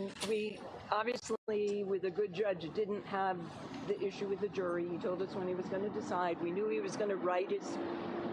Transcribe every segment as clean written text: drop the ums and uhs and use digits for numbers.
And we obviously, with a good judge, didn't have the issue with the jury. He told us when he was going to decide. We knew he was going to write his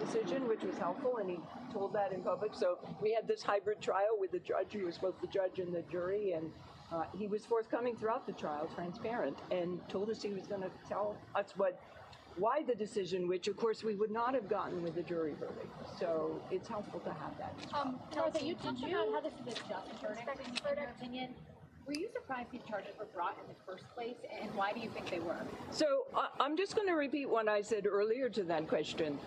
decision, which was helpful, and he told that in public. So we had this hybrid trial with the judge who was both the judge and the jury, and he was forthcoming throughout the trial, transparent, and told us he was going to tell us why the decision, which of course we would not have gotten with the jury verdict. So it's helpful to have that. Kelsey, you talked about how this is a just verdict, in your opinion. Were you surprised these charges were brought in the first place, and why do you think they were? So I'm just going to repeat what I said earlier to that question.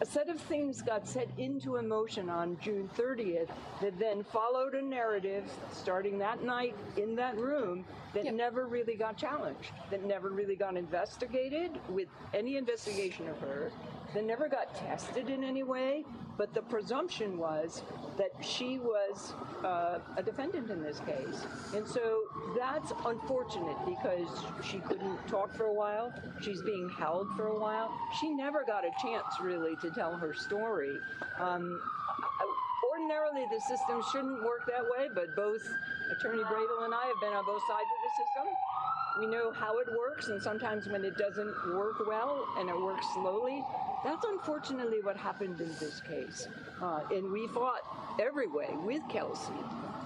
A set of things got set into a motion on June 30th that then followed a narrative starting that night in that room that never really got challenged, that never really got investigated with any investigation of her, that never got tested in any way. But the presumption was that she was a defendant in this case. And so that's unfortunate because she couldn't talk for a while. She's being held for a while. She never got a chance really to tell her story. Ordinarily, the system shouldn't work that way, but both Attorney Bradel and I have been on both sides of the system. We know how it works, and sometimes when it doesn't work well and it works slowly, that's unfortunately what happened in this case. And we fought every way with Kelsey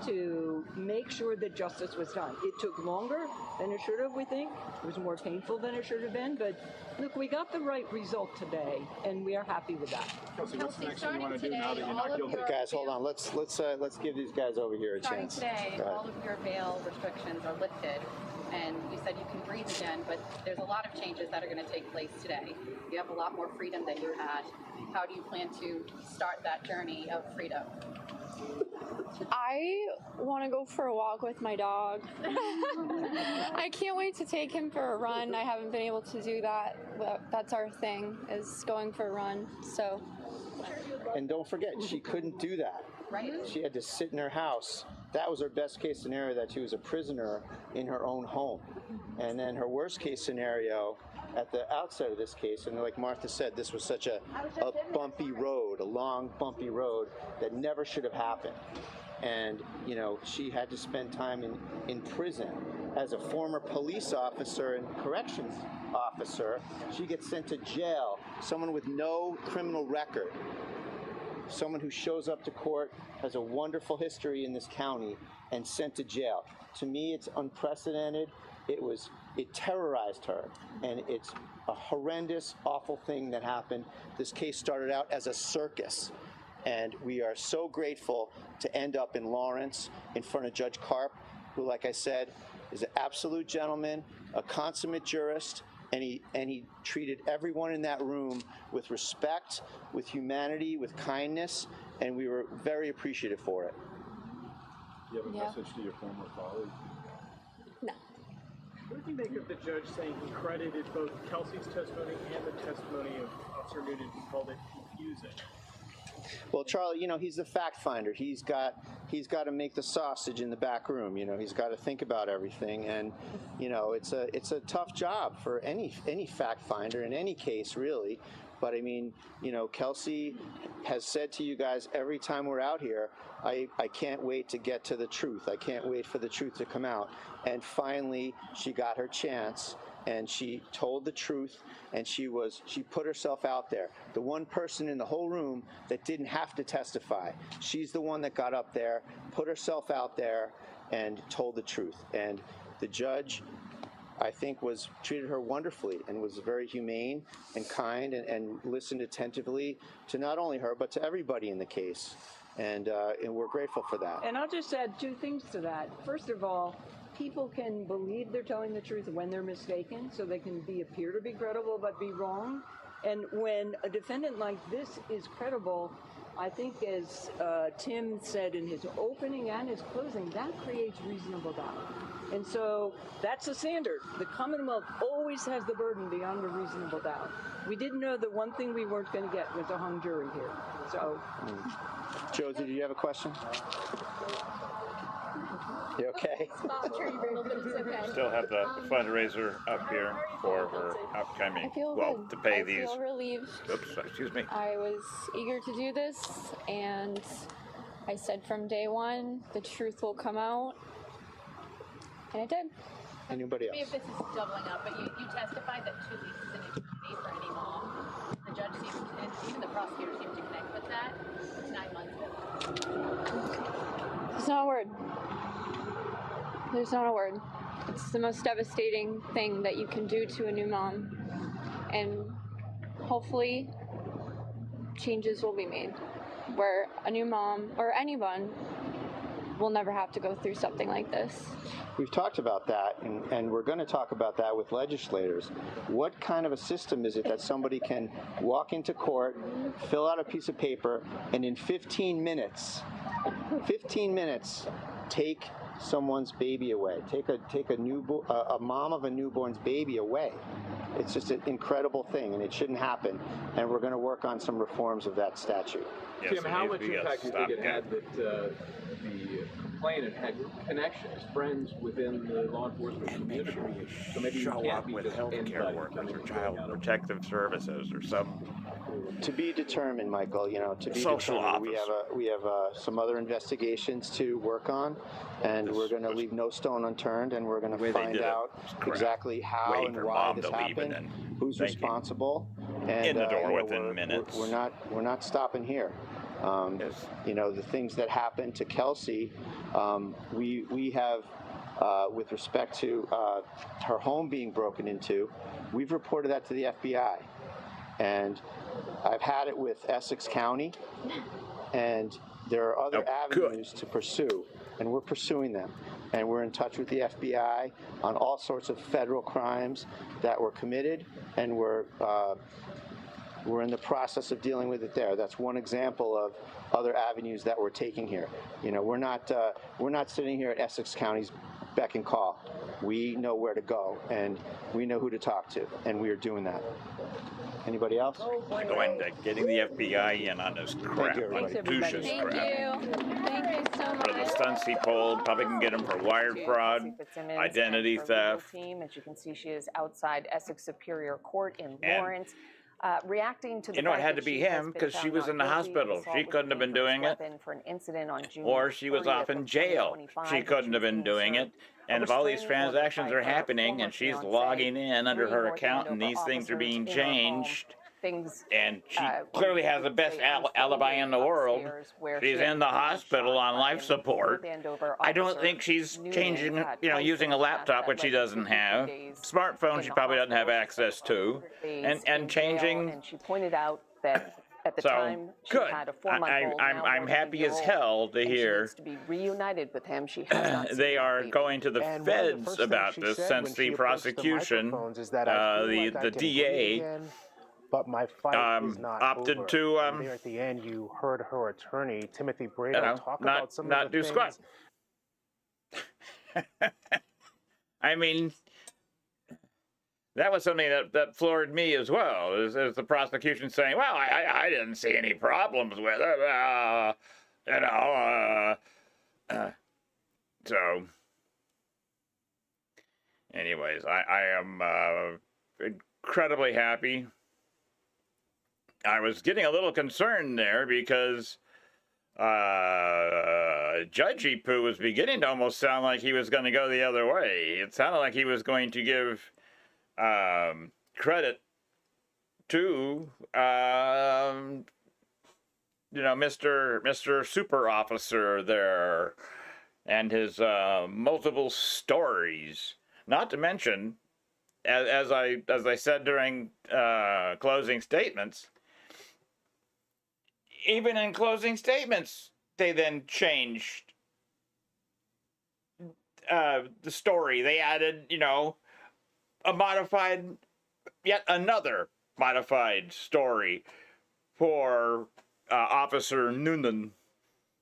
to make sure that justice was done. It took longer than it should have, we think. It was more painful than it should have been. But look, we got the right result today, and we are happy with that. Kelsey, what's the next thing you want to do now that you're not guilty? Guys, hold on. Let's give these guys over here a chance. Starting today, all of your bail restrictions are lifted. And you said you can breathe again, but there's a lot of changes that are going to take place today. You have a lot more freedom than you had. How do you plan to start that journey of freedom? I want to go for a walk with my dog. I can't wait to take him for a run. I haven't been able to do that. That's our thing, is going for a run. So. And don't forget, she couldn't do that. Right. She had to sit in her house. That was her best case scenario, that she was a prisoner in her own home. And then her worst case scenario at the outset of this case, and like Martha said, this was such a bumpy road, a long, bumpy road that never should have happened. And, you know, she had to spend time in prison. As a former police officer and corrections officer, she gets sent to jail, someone with no criminal record. Someone who shows up to court, has a wonderful history in this county, and sent to jail. To me, it's unprecedented. It terrorized her, and it's a horrendous, awful thing that happened. This case started out as a circus, and we are so grateful to end up in Lawrence in front of Judge Karp, who, like I said, is an absolute gentleman, a consummate jurist, and he treated everyone in that room with respect, with humanity, with kindness, and we were very appreciative for it. Do you have a message to your former colleague? No. What do you make of the judge saying he credited both Kelsey's testimony and the testimony of Officer Noonan? He called it confusing. Well, Charlie, you know, he's the fact finder. He's got to make the sausage in the back room. You know, he's got to think about everything, and you know, it's a tough job for any fact finder in any case, really. But I mean, you know, Kelsey has said to you guys every time we're out here, I can't wait to get to the truth. I can't wait for the truth to come out. And finally, she got her chance. And she told the truth, and she put herself out there. The one person in the whole room that didn't have to testify. She's the one that got up there, put herself out there, and told the truth. And the judge, I think, treated her wonderfully and was very humane and kind and listened attentively to not only her, but to everybody in the case. And we're grateful for that. And I'll just add two things to that. First of all, people can believe they're telling the truth when they're mistaken, so they can appear to be credible but be wrong. And when a defendant like this is credible, I think, as Tim said in his opening and his closing, that creates reasonable doubt. And so that's the standard. The Commonwealth always has the burden beyond a reasonable doubt. We didn't know that one thing we weren't going to get was a hung jury here. So, Josie, do you have a question? You okay? Still have the fundraiser up here for her upcoming, to pay these. I feel relieved. Oops, excuse me. I was eager to do this, and I said from day one, the truth will come out. And I did. Anybody Maybe if else? this is doubling up, but you testified that 2 weeks is an eternity for any mom. The judge seemed, and even the prosecutor seemed to connect with that. It's 9 months. There's not a word. There's not a word. It's the most devastating thing that you can do to a new mom. And hopefully changes will be made where a new mom or anyone will never have to go through something like this. We've talked about that, and we're going to talk about that with legislators. What kind of a system is it that somebody can walk into court, fill out a piece of paper, and in 15 minutes, take someone's baby away, take a mom of a newborn's baby away? It's just an incredible thing, and it shouldn't happen. And we're going to work on some reforms of that statute. Yes, Tim, how much impact do you think it had that the complainant had connections, friends within the law enforcement community? So maybe you Show can't up be with just healthcare anybody workers coming or and child going out of- protective services or some To be determined, Michael. To be Social determined. office. We have some other investigations to work on, and we're going to leave no stone unturned, and we're going way to they find did it out was crap. exactly how Wait and for why mom this to leave and happened, then who's thank you. responsible, and In the door within we're, minutes. We're not stopping here. Yes. The things that happened to Kelsey, we have. With respect to her home being broken into, we've reported that to the FBI. And I've had it with Essex County, and there are other avenues to pursue, and we're pursuing them. And we're in touch with the FBI on all sorts of federal crimes that were committed, and we're in the process of dealing with it there. That's one example of other avenues that we're taking here. We're not sitting here at Essex County's beck and call. We know where to go, and we know who to talk to, and we are doing that. Anybody else? Getting the FBI in on this crap, on douches Thank crap. you. Thank you so For the much. stunts he pulled, probably can get him for wire fraud, identity theft. Team, as you can see, she is outside Essex Superior Court in And Lawrence. Reacting to the it had to be him because she was in the hospital. She couldn't have been doing it. For an incident on June Or she was 30th off in of jail. 2025 She couldn't have been doing it. And if all these transactions are happening and she's logging in under her account and these things are being changed, and she clearly has the best alibi in the world. She's in the hospital on life support. I don't think she's changing, using a laptop, which she doesn't have. Smartphone, she probably doesn't have access to. And changing. And she pointed out that at the So, time she good. had a 4-month-old. I'm happy as hell to hear to be reunited with him. She has not seen they her are baby. going to the And one of the feds first things about she this said since when the she approached prosecution, microphones is that I feel like I the can DA, breathe again, but my fight is not opted over. to And there at the end, you heard her attorney Timothy Brado talk not about some not of the do things. squat. I mean, that was something that floored me as well. Is the prosecution saying, "Well, I didn't see any problems with it," so. Anyways, I am incredibly happy. I was getting a little concerned there because Judge Poo was beginning to almost sound like he was going to go the other way. It sounded like he was going to give credit to Mr. Super Officer there and his multiple stories. Not to mention, as I said during closing statements, even in closing statements, they then changed the story. They added, yet another modified story for Officer Noonan,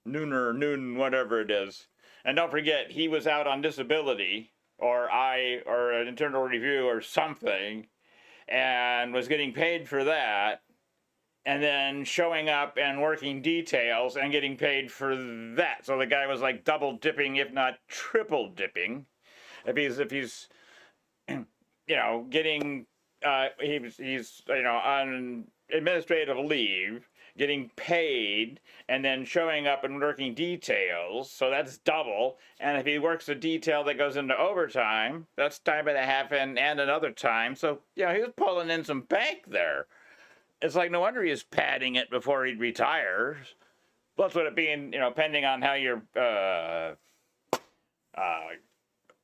whatever it is. And don't forget, he was out on disability, or an internal review or something, and was getting paid for that, and then showing up and working details and getting paid for that. So the guy was like double dipping, if not triple dipping. If he's getting he's on administrative leave, getting paid, and then showing up and working details, so that's double. And if he works a detail that goes into overtime, that's time and a half and another time. So, he was pulling in some bank there. It's like, no wonder he was padding it before he retires. Plus, with it being, pending on how your,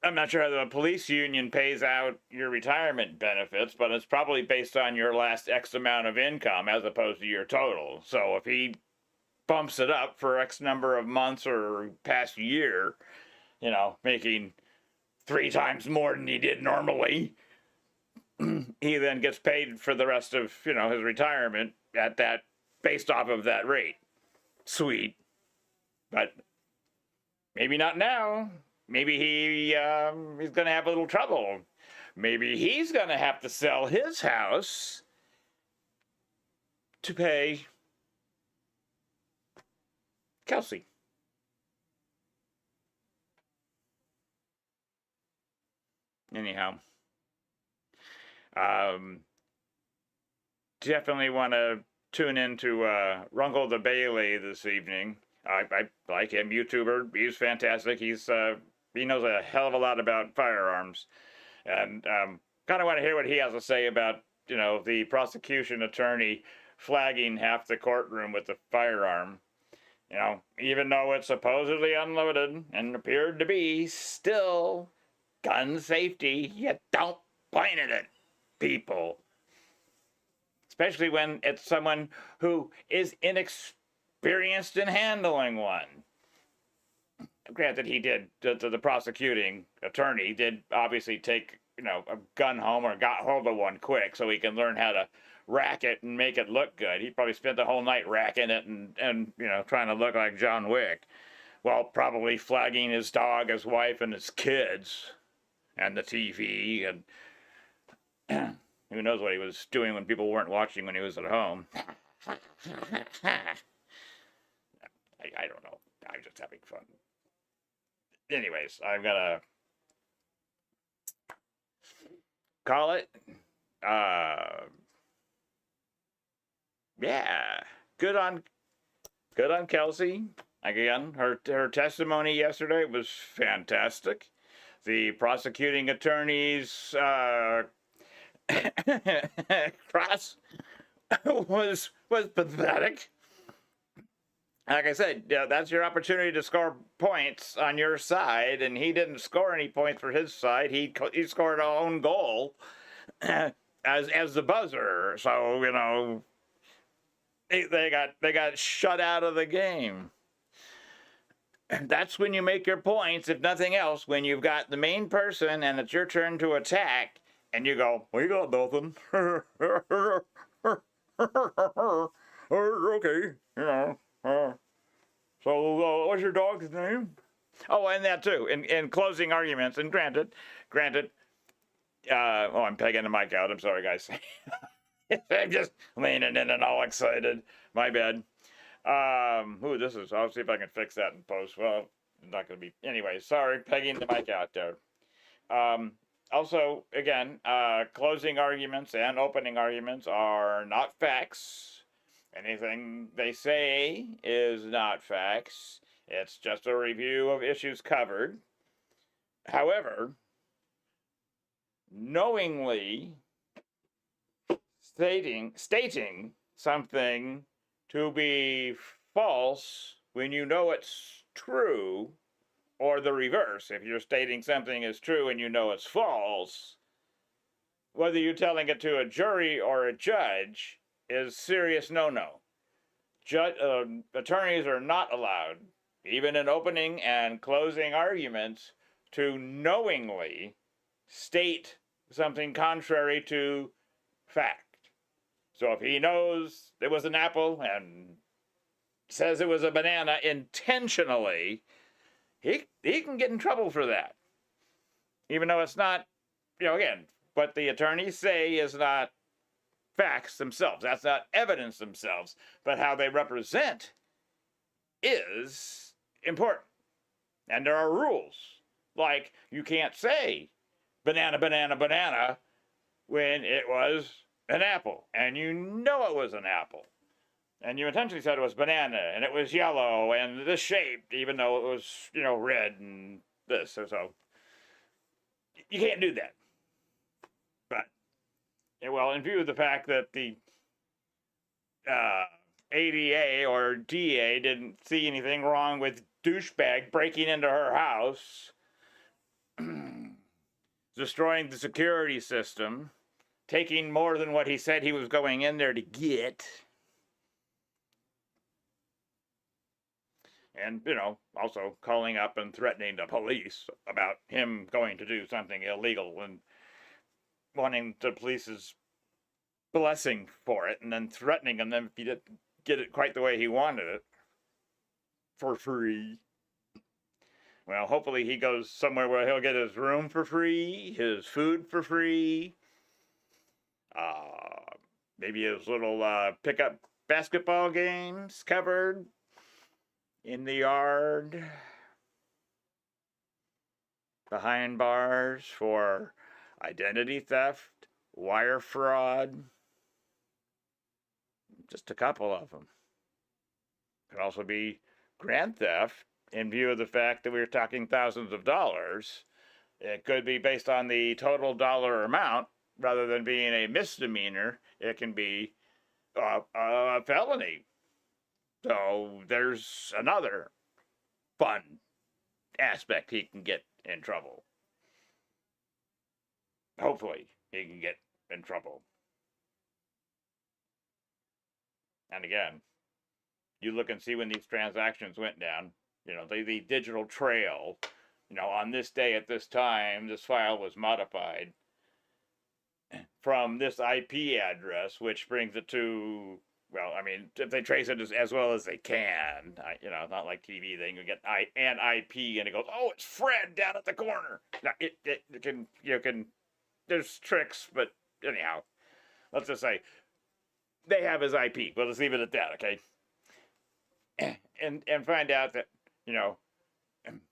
I'm not sure how the police union pays out your retirement benefits, but it's probably based on your last X amount of income as opposed to your total. So if he bumps it up for X number of months or past year, making 3 times more than he did normally, he then gets paid for the rest of, his retirement at that, based off of that rate. Sweet. But maybe not now. Maybe he's going to have a little trouble. Maybe he's going to have to sell his house to pay Kelsey. Anyhow, definitely want to tune into Runkle the Bailey this evening. I like him, YouTuber. He's fantastic. He knows a hell of a lot about firearms, and kind of want to hear what he has to say about the prosecution attorney flagging half the courtroom with the firearm. Even though it's supposedly unloaded and appeared to be, still gun safety. You don't point it at people, especially when it's someone who is inexperienced in handling one. Granted, he did, the prosecuting attorney did obviously take, a gun home or got hold of one quick so he can learn how to rack it and make it look good. He probably spent the whole night racking it and trying to look like John Wick, while probably flagging his dog, his wife, and his kids, and the TV, and who knows what he was doing when people weren't watching when he was at home. I don't know. I'm just having fun. Anyways, I'm gonna call it. Yeah, good on Kelsey. Again, her testimony yesterday was fantastic. The prosecuting attorney's cross was pathetic. Like I said, that's your opportunity to score points on your side, and he didn't score any points for his side. He scored an own goal as the buzzer. So they got shut out of the game. That's when you make your points, if nothing else, when you've got the main person and it's your turn to attack, and you go, "We got nothing." Okay, so what's your dog's name? Oh, and that too, in closing arguments, and granted, I'm pegging the mic out, I'm sorry guys. I'm just leaning in and all excited, my bad. This is, I'll see if I can fix that in post. Well, it's not going to be, anyway, sorry, pegging the mic out there. Also, again, closing arguments and opening arguments are not facts. Anything they say is not facts. It's just a review of issues covered. However, knowingly stating something to be false when you know it's true, or the reverse, if you're stating something is true and you know it's false, whether you're telling it to a jury or a judge, is serious no-no. Attorneys are not allowed, even in opening and closing arguments, to knowingly state something contrary to fact. So if he knows it was an apple and says it was a banana intentionally, he can get in trouble for that. Even though it's not, again, what the attorneys say is not facts themselves. That's not evidence themselves. But how they represent is important. And there are rules. Like, you can't say banana, banana, banana when it was an apple. And you know it was an apple. And you intentionally said it was banana, and it was yellow, and this shape, even though it was, red and this. So you can't do that. But, well, in view of the fact that the ADA or DA didn't see anything wrong with douchebag breaking into her house, destroying the security system, taking more than what he said he was going in there to get, and, also calling up and threatening the police about him going to do something illegal and wanting the police's blessing for it, and then threatening him if he didn't get it quite the way he wanted it for free. Well, hopefully he goes somewhere where he'll get his room for free, his food for free, maybe his little pickup basketball games covered in the yard, behind bars for identity theft, wire fraud, just a couple of them. Could also be grand theft, in view of the fact that we were talking thousands of dollars. It could be based on the total dollar amount, rather than being a misdemeanor. It can be a felony. So there's another fun aspect he can get in trouble. Hopefully he can get in trouble. And again, you look and see when these transactions went down, the digital trail, on this day at this time, this file was modified from this IP address, which brings it to, well, I mean, if they trace it as well as they can, not like TV, they can get an IP and it goes, oh, it's Fred down at the corner. Now, it can, there's tricks, but anyhow, let's just say they have his IP. We'll just leave it at that, okay? And find out that,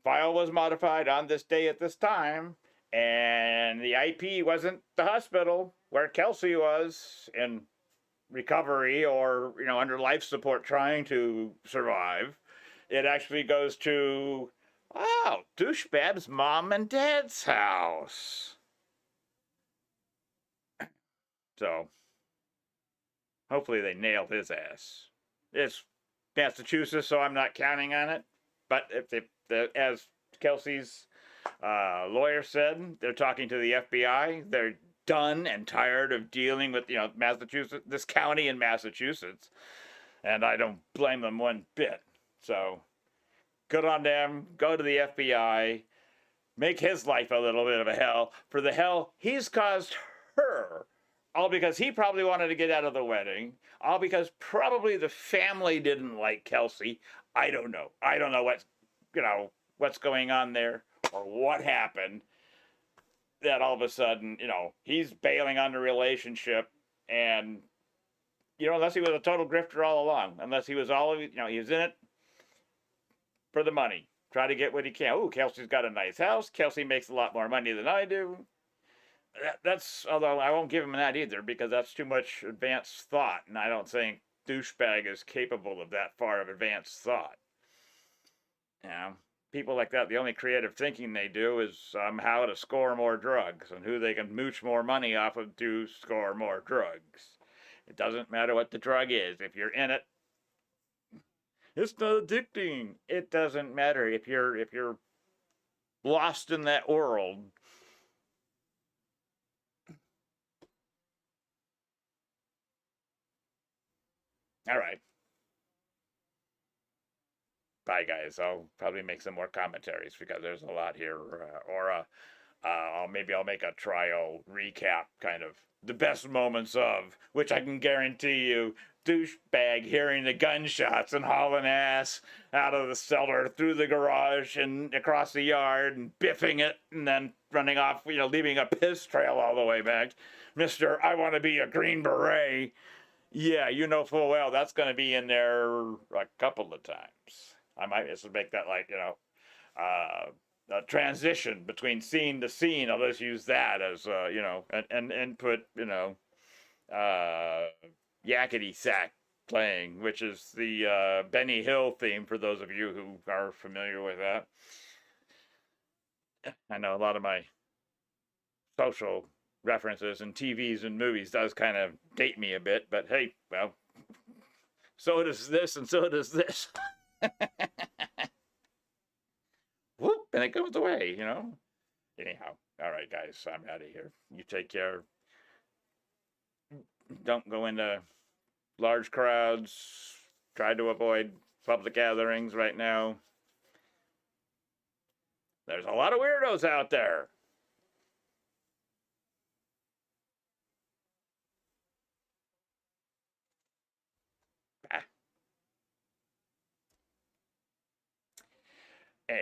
file was modified on this day at this time, and the IP wasn't the hospital where Kelsey was in recovery or, under life support trying to survive. It actually goes to, douchebag's mom and dad's house. So, hopefully they nailed his ass. It's Massachusetts, so I'm not counting on it. But as Kelsey's lawyer said, they're talking to the FBI. They're done and tired of dealing with, Massachusetts, this county in Massachusetts. And I don't blame them one bit. So, good on them. Go to the FBI. Make his life a little bit of a hell for the hell he's caused her. All because he probably wanted to get out of the wedding. All because probably the family didn't like Kelsey. I don't know. I don't know what's going on there or what happened that all of a sudden, he's bailing on the relationship, and, unless he was a total grifter all along, unless he was he was in it for the money, try to get what he can. Oh, Kelsey's got a nice house. Kelsey makes a lot more money than I do. That's, although I won't give him that either, because that's too much advanced thought, and I don't think douchebag is capable of that far of advanced thought. People like that, the only creative thinking they do is how to score more drugs and who they can mooch more money off of to score more drugs. It doesn't matter what the drug is. If you're in it, it's not addicting. It doesn't matter if you're lost in that world. All right. Bye, guys. I'll probably make some more commentaries because there's a lot here. Maybe I'll make a trial recap, kind of the best moments of, which I can guarantee you, douchebag hearing the gunshots and hauling ass out of the cellar through the garage and across the yard and biffing it and then running off, leaving a piss trail all the way back. Mr. I want to be a Green Beret. Yeah, full well that's going to be in there a couple of times. I might just make that a transition between scene to scene. I'll just use that as, and put, yakety sack playing, which is the Benny Hill theme for those of you who are familiar with that. I know a lot of my social references and TVs and movies does kind of date me a bit, but hey, well, so does this and so does this. Whoop, and it goes away, you know. Anyhow, all right, guys, I'm out of here. You take care. Don't go into large crowds. Try to avoid public gatherings right now. There's a lot of weirdos out there. And